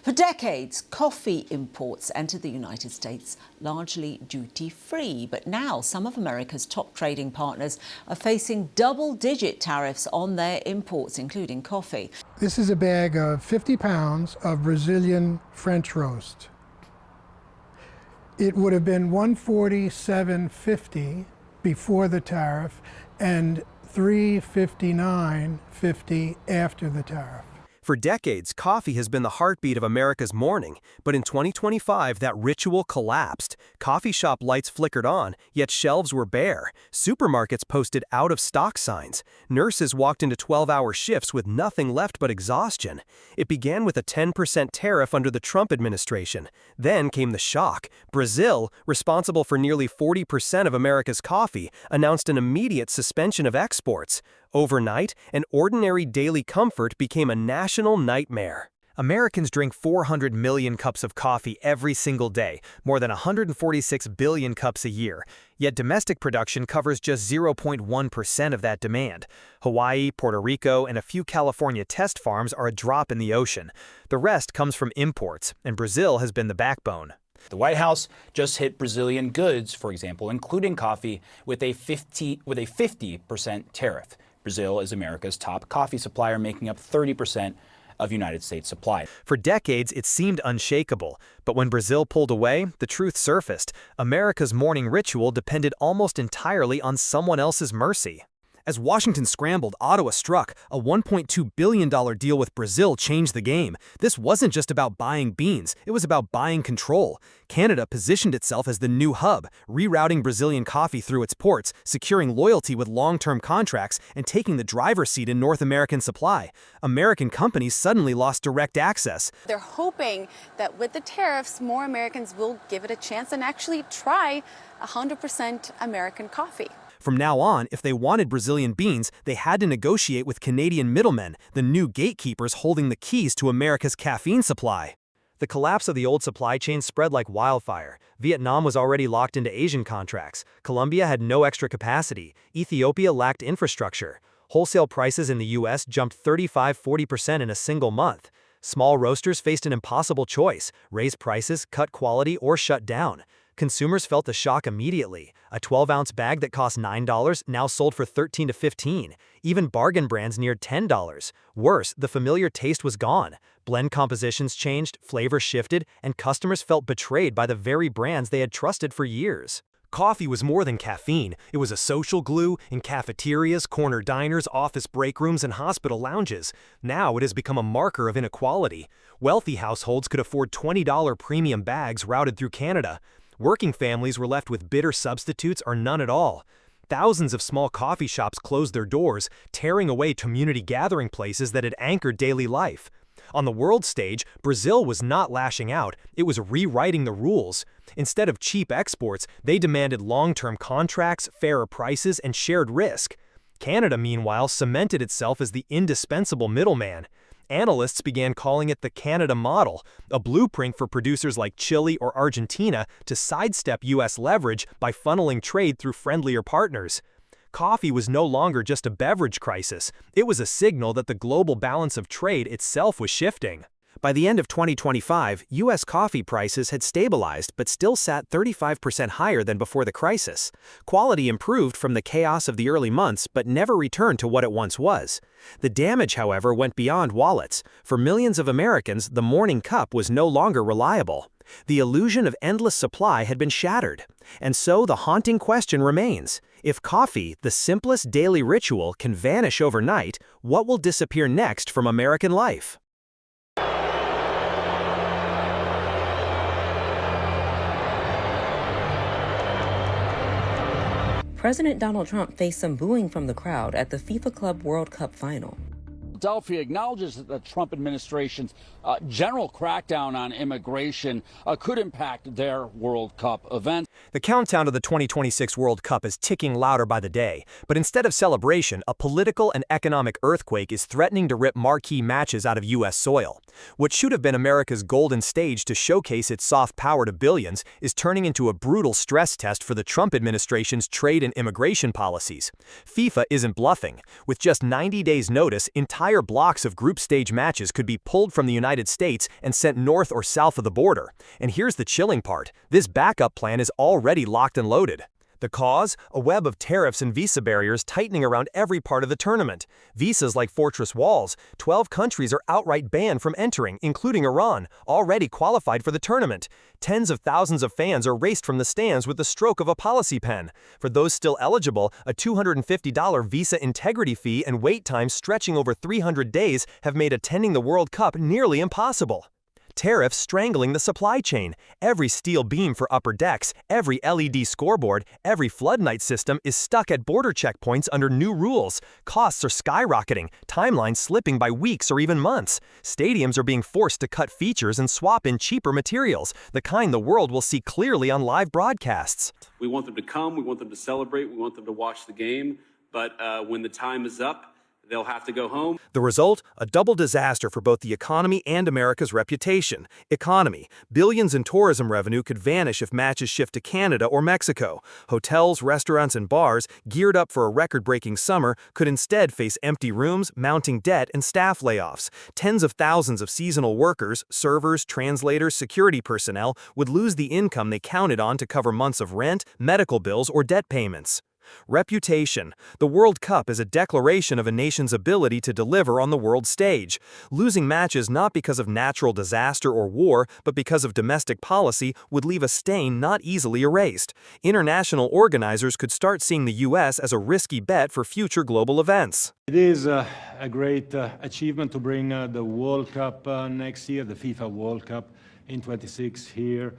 For decades, coffee imports entered the United States largely duty-free. But now some of America's top trading partners are facing double-digit tariffs on their imports, including coffee. This is a bag of 50 pounds of Brazilian French roast. It would have been $147.50 before the tariff and $359.50 after the tariff. For decades, coffee has been the heartbeat of America's morning, but in 2025, that ritual collapsed. Coffee shop lights flickered on, yet shelves were bare. Supermarkets posted out-of-stock signs. Nurses walked into 12-hour shifts with nothing left but exhaustion. It began with a 10% tariff under the Trump administration. Then came the shock. Brazil, responsible for nearly 40% of America's coffee, announced an immediate suspension of exports. Overnight, an ordinary daily comfort became a national nightmare. Americans drink 400 million cups of coffee every single day, more than 146 billion cups a year. Yet domestic production covers just 0.1% of that demand. Hawaii, Puerto Rico, and a few California test farms are a drop in the ocean. The rest comes from imports, and Brazil has been the backbone. The White House just hit Brazilian goods, for example, including coffee, with a 50% tariff. Brazil is America's top coffee supplier, making up 30% of United States supply. For decades, it seemed unshakable. But when Brazil pulled away, the truth surfaced. America's morning ritual depended almost entirely on someone else's mercy. As Washington scrambled, Ottawa struck. A $1.2 billion deal with Brazil changed the game. This wasn't just about buying beans, it was about buying control. Canada positioned itself as the new hub, rerouting Brazilian coffee through its ports, securing loyalty with long-term contracts, and taking the driver's seat in North American supply. American companies suddenly lost direct access. They're hoping that with the tariffs, more Americans will give it a chance and actually try 100% American coffee. From now on, if they wanted Brazilian beans, they had to negotiate with Canadian middlemen, the new gatekeepers holding the keys to America's caffeine supply. The collapse of the old supply chain spread like wildfire. Vietnam was already locked into Asian contracts. Colombia had no extra capacity. Ethiopia lacked infrastructure. Wholesale prices in the U.S. jumped 35–40% in a single month. Small roasters faced an impossible choice: raise prices, cut quality, or shut down. Consumers felt the shock immediately. A 12-ounce bag that cost $9 now sold for $13 to $15. Even bargain brands neared $10. Worse, the familiar taste was gone. Blend compositions changed, flavors shifted, and customers felt betrayed by the very brands they had trusted for years. Coffee was more than caffeine. It was a social glue in cafeterias, corner diners, office break rooms, and hospital lounges. Now it has become a marker of inequality. Wealthy households could afford $20 premium bags routed through Canada. Working families were left with bitter substitutes or none at all. Thousands of small coffee shops closed their doors, tearing away community gathering places that had anchored daily life. On the world stage, Brazil was not lashing out, it was rewriting the rules. Instead of cheap exports, they demanded long-term contracts, fairer prices, and shared risk. Canada, meanwhile, cemented itself as the indispensable middleman. Analysts began calling it the Canada model, a blueprint for producers like Chile or Argentina to sidestep U.S. leverage by funneling trade through friendlier partners. Coffee was no longer just a beverage crisis, it was a signal that the global balance of trade itself was shifting. By the end of 2025, U.S. coffee prices had stabilized but still sat 35% higher than before the crisis. Quality improved from the chaos of the early months but never returned to what it once was. The damage, however, went beyond wallets. For millions of Americans, the morning cup was no longer reliable. The illusion of endless supply had been shattered. And so the haunting question remains: if coffee, the simplest daily ritual, can vanish overnight, what will disappear next from American life? President Donald Trump faced some booing from the crowd at the FIFA Club World Cup final. Philadelphia acknowledges that the Trump administration's general crackdown on immigration could impact their World Cup event. The countdown to the 2026 World Cup is ticking louder by the day, but instead of celebration, a political and economic earthquake is threatening to rip marquee matches out of U.S. soil. What should have been America's golden stage to showcase its soft power to billions is turning into a brutal stress test for the Trump administration's trade and immigration policies. FIFA isn't bluffing. With just 90 days' notice, entire entire blocks of group stage matches could be pulled from the United States and sent north or south of the border. And here's the chilling part. This backup plan is already locked and loaded. The cause? A web of tariffs and visa barriers tightening around every part of the tournament. Visas like fortress walls. 12 countries are outright banned from entering, including Iran, already qualified for the tournament. Tens of thousands of fans are raced from the stands with the stroke of a policy pen. For those still eligible, a $250 visa integrity fee and wait times stretching over 300 days have made attending the World Cup nearly impossible. Tariffs strangling the supply chain. Every steel beam for upper decks, every LED scoreboard, every floodlight system is stuck at border checkpoints under new rules. Costs are skyrocketing, timelines slipping by weeks or even months. Stadiums are being forced to cut features and swap in cheaper materials, the kind the world will see clearly on live broadcasts. We want them to come, we want them to celebrate, we want them to watch the game, but when the time is up, they'll have to go home. The result? A double disaster for both the economy and America's reputation. Economy. Billions in tourism revenue could vanish if matches shift to Canada or Mexico. Hotels, restaurants, and bars, geared up for a record-breaking summer, could instead face empty rooms, mounting debt, and staff layoffs. Tens of thousands of seasonal workers, servers, translators, security personnel would lose the income they counted on to cover months of rent, medical bills, or debt payments. Reputation. The World Cup is a declaration of a nation's ability to deliver on the world stage. Losing matches not because of natural disaster or war, but because of domestic policy would leave a stain not easily erased. International organizers could start seeing the U.S. as a risky bet for future global events. It is a great achievement to bring the World Cup next year, the FIFA World Cup in 26 here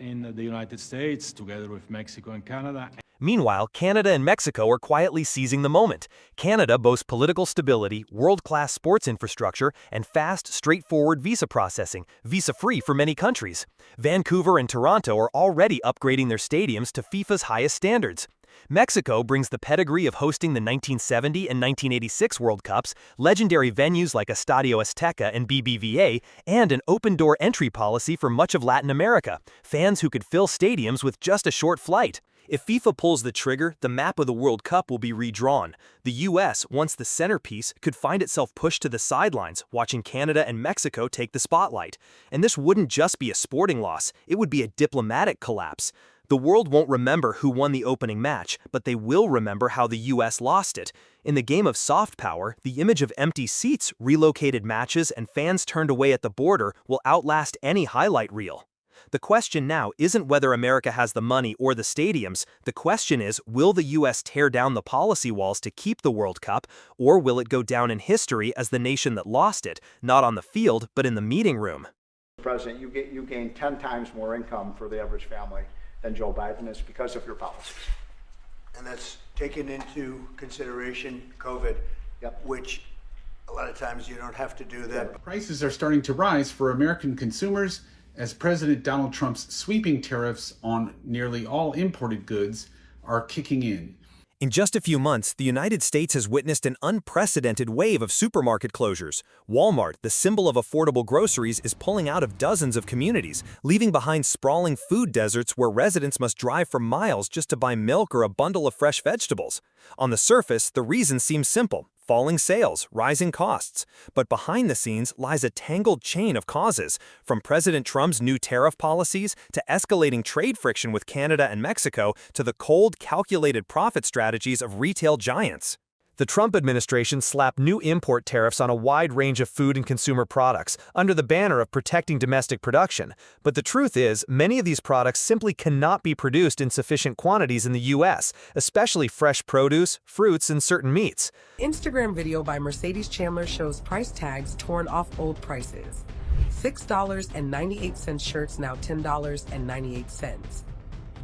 in the United States, together with Mexico and Canada. Meanwhile, Canada and Mexico are quietly seizing the moment. Canada boasts political stability, world-class sports infrastructure, and fast, straightforward visa processing, visa-free for many countries. Vancouver and Toronto are already upgrading their stadiums to FIFA's highest standards. Mexico brings the pedigree of hosting the 1970 and 1986 World Cups, legendary venues like Estadio Azteca and BBVA, and an open-door entry policy for much of Latin America, fans who could fill stadiums with just a short flight. If FIFA pulls the trigger, the map of the World Cup will be redrawn. The U.S., once the centerpiece, could find itself pushed to the sidelines, watching Canada and Mexico take the spotlight. And this wouldn't just be a sporting loss, it would be a diplomatic collapse. The world won't remember who won the opening match, but they will remember how the U.S. lost it. In the game of soft power, the image of empty seats, relocated matches, and fans turned away at the border will outlast any highlight reel. The question now isn't whether America has the money or the stadiums. The question is, will the U.S. tear down the policy walls to keep the World Cup, or will it go down in history as the nation that lost it, not on the field, but in the meeting room? President, you gain 10 times more income for the average family than Joe Biden is because of your policies. And that's taken into consideration COVID, which a lot of times you don't have to do that. Prices are starting to rise for American consumers as President Donald Trump's sweeping tariffs on nearly all imported goods are kicking in. In just a few months, the United States has witnessed an unprecedented wave of supermarket closures. Walmart, the symbol of affordable groceries, is pulling out of dozens of communities, leaving behind sprawling food deserts where residents must drive for miles just to buy milk or a bundle of fresh vegetables. On the surface, the reason seems simple: falling sales, rising costs. But behind the scenes lies a tangled chain of causes, from President Trump's new tariff policies to escalating trade friction with Canada and Mexico to the cold, calculated profit strategies of retail giants. The Trump administration slapped new import tariffs on a wide range of food and consumer products under the banner of protecting domestic production. But the truth is, many of these products simply cannot be produced in sufficient quantities in the U.S., especially fresh produce, fruits, and certain meats. Instagram video by Mercedes Chandler shows price tags torn off old prices. $6.98 shirts now $10.98.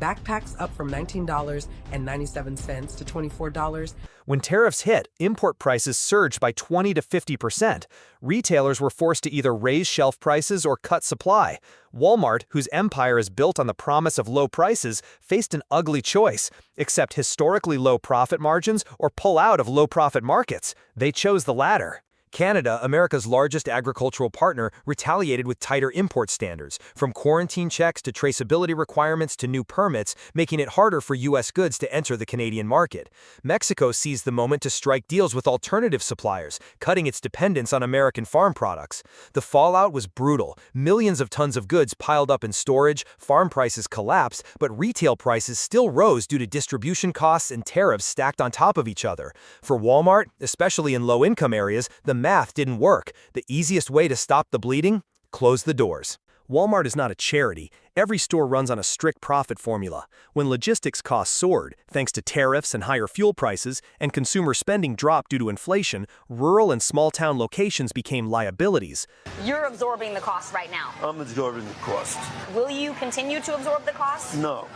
Backpacks up from $19.97 to $24. When tariffs hit, import prices surged by 20 to 50%. Retailers were forced to either raise shelf prices or cut supply. Walmart, whose empire is built on the promise of low prices, faced an ugly choice: accept historically low profit margins or pull out of low-profit markets. They chose the latter. Canada, America's largest agricultural partner, retaliated with tighter import standards, from quarantine checks to traceability requirements to new permits, making it harder for U.S. goods to enter the Canadian market. Mexico seized the moment to strike deals with alternative suppliers, cutting its dependence on American farm products. The fallout was brutal. Millions of tons of goods piled up in storage, farm prices collapsed, but retail prices still rose due to distribution costs and tariffs stacked on top of each other. For Walmart, especially in low-income areas, the math didn't work. The easiest way to stop the bleeding? Close the doors. Walmart is not a charity. Every store runs on a strict profit formula. When logistics costs soared, thanks to tariffs and higher fuel prices, and consumer spending dropped due to inflation, rural and small-town locations became liabilities. You're absorbing the cost right now. I'm absorbing the cost. Will you continue to absorb the cost? No.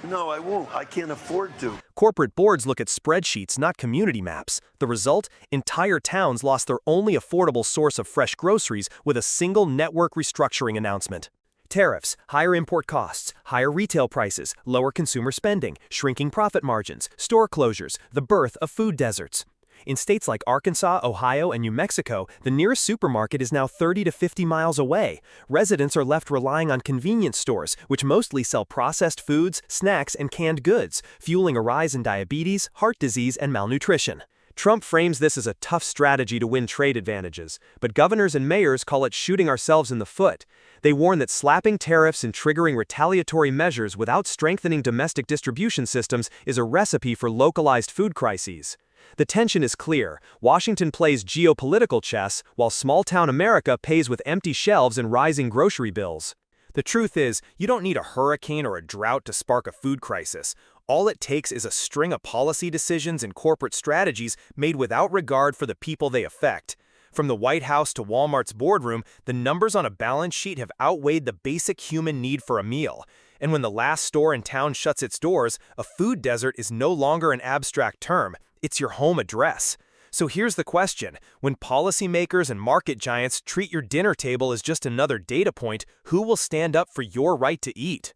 No, I won't. I can't afford to. Corporate boards look at spreadsheets, not community maps. The result? Entire towns lost their only affordable source of fresh groceries with a single network restructuring announcement. Tariffs, higher import costs, higher retail prices, lower consumer spending, shrinking profit margins, store closures, the birth of food deserts. In states like Arkansas, Ohio, and New Mexico, the nearest supermarket is now 30 to 50 miles away. Residents are left relying on convenience stores, which mostly sell processed foods, snacks, and canned goods, fueling a rise in diabetes, heart disease, and malnutrition. Trump frames this as a tough strategy to win trade advantages, but governors and mayors call it shooting ourselves in the foot. They warn that slapping tariffs and triggering retaliatory measures without strengthening domestic distribution systems is a recipe for localized food crises. The tension is clear. Washington plays geopolitical chess, while small-town America pays with empty shelves and rising grocery bills. The truth is, you don't need a hurricane or a drought to spark a food crisis. All it takes is a string of policy decisions and corporate strategies made without regard for the people they affect. From the White House to Walmart's boardroom, the numbers on a balance sheet have outweighed the basic human need for a meal. And when the last store in town shuts its doors, a food desert is no longer an abstract term. It's your home address. So here's the question. When policymakers and market giants treat your dinner table as just another data point, who will stand up for your right to eat?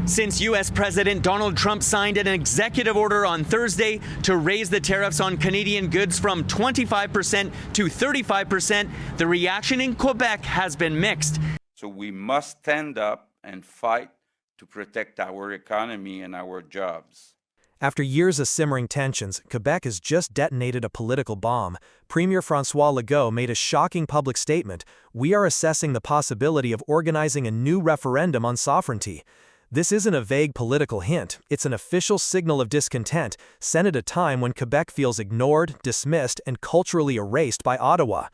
Since U.S. President Donald Trump signed an executive order on Thursday to raise the tariffs on Canadian goods from 25% to 35%, the reaction in Quebec has been mixed. So we must stand up and fight to protect our economy and our jobs. After years of simmering tensions, Quebec has just detonated a political bomb. Premier François Legault made a shocking public statement. We are assessing the possibility of organizing a new referendum on sovereignty. This isn't a vague political hint. It's an official signal of discontent, sent at a time when Quebec feels ignored, dismissed, and culturally erased by Ottawa.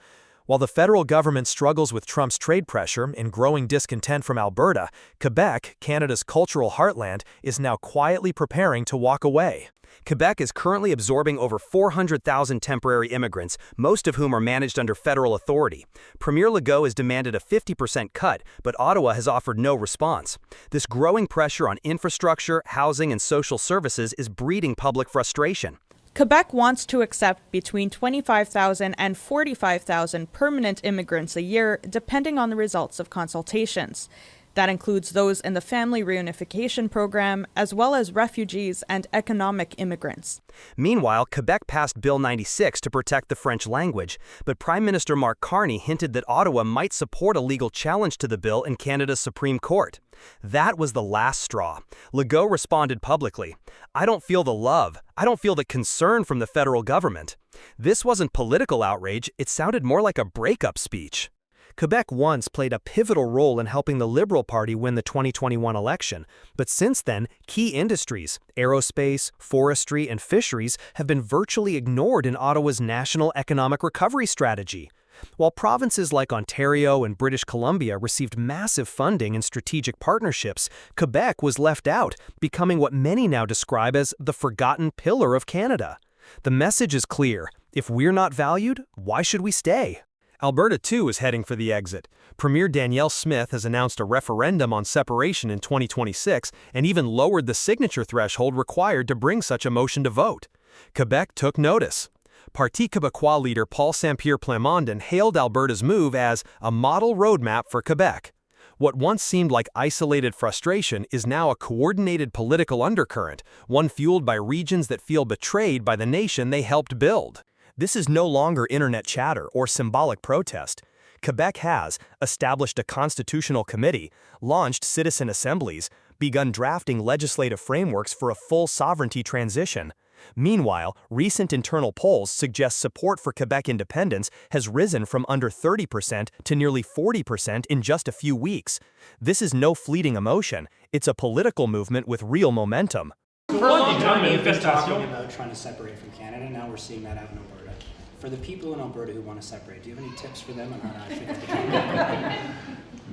While the federal government struggles with Trump's trade pressure and growing discontent from Alberta, Quebec, Canada's cultural heartland, is now quietly preparing to walk away. Quebec is currently absorbing over 400,000 temporary immigrants, most of whom are managed under federal authority. Premier Legault has demanded a 50% cut, but Ottawa has offered no response. This growing pressure on infrastructure, housing, and social services is breeding public frustration. Quebec wants to accept between 25,000 and 45,000 permanent immigrants a year, depending on the results of consultations. That includes those in the Family Reunification Program, as well as refugees and economic immigrants. Meanwhile, Quebec passed Bill 96 to protect the French language, but Prime Minister Mark Carney hinted that Ottawa might support a legal challenge to the bill in Canada's Supreme Court. That was the last straw. Legault responded publicly, "I don't feel the love. I don't feel the concern from the federal government." This wasn't political outrage, it sounded more like a breakup speech. Quebec once played a pivotal role in helping the Liberal Party win the 2021 election, but since then, key industries, aerospace, forestry, and fisheries have been virtually ignored in Ottawa's national economic recovery strategy. While provinces like Ontario and British Columbia received massive funding and strategic partnerships, Quebec was left out, becoming what many now describe as the forgotten pillar of Canada. The message is clear. If we're not valued, why should we stay? Alberta, too, is heading for the exit. Premier Danielle Smith has announced a referendum on separation in 2026 and even lowered the signature threshold required to bring such a motion to vote. Quebec took notice. Parti Québécois leader Paul Saint-Pierre Plamondon hailed Alberta's move as a model roadmap for Quebec. What once seemed like isolated frustration is now a coordinated political undercurrent, one fueled by regions that feel betrayed by the nation they helped build. This is no longer internet chatter or symbolic protest. Quebec has established a constitutional committee, launched citizen assemblies, begun drafting legislative frameworks for a full sovereignty transition. Meanwhile, recent internal polls suggest support for Quebec independence has risen from under 30% to nearly 40% in just a few weeks. This is no fleeting emotion, it's a political movement with real momentum. For a long time, we've been talking about trying to separate from Canada. Now we're seeing that out in Alberta. For the people in Alberta who want to separate, do you have any tips for them on how to actually get the Canada?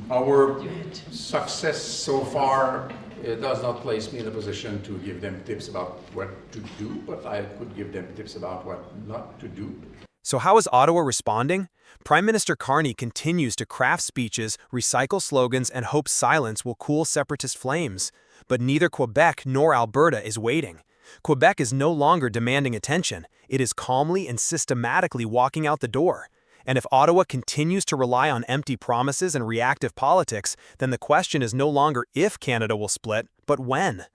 Our success so far does not place me in a position to give them tips about what to do, but I could give them tips about what not to do. So how is Ottawa responding? Prime Minister Carney continues to craft speeches, recycle slogans, and hopes silence will cool separatist flames. But neither Quebec nor Alberta is waiting. Quebec is no longer demanding attention. It is calmly and systematically walking out the door. And if Ottawa continues to rely on empty promises and reactive politics, then the question is no longer if Canada will split, but when.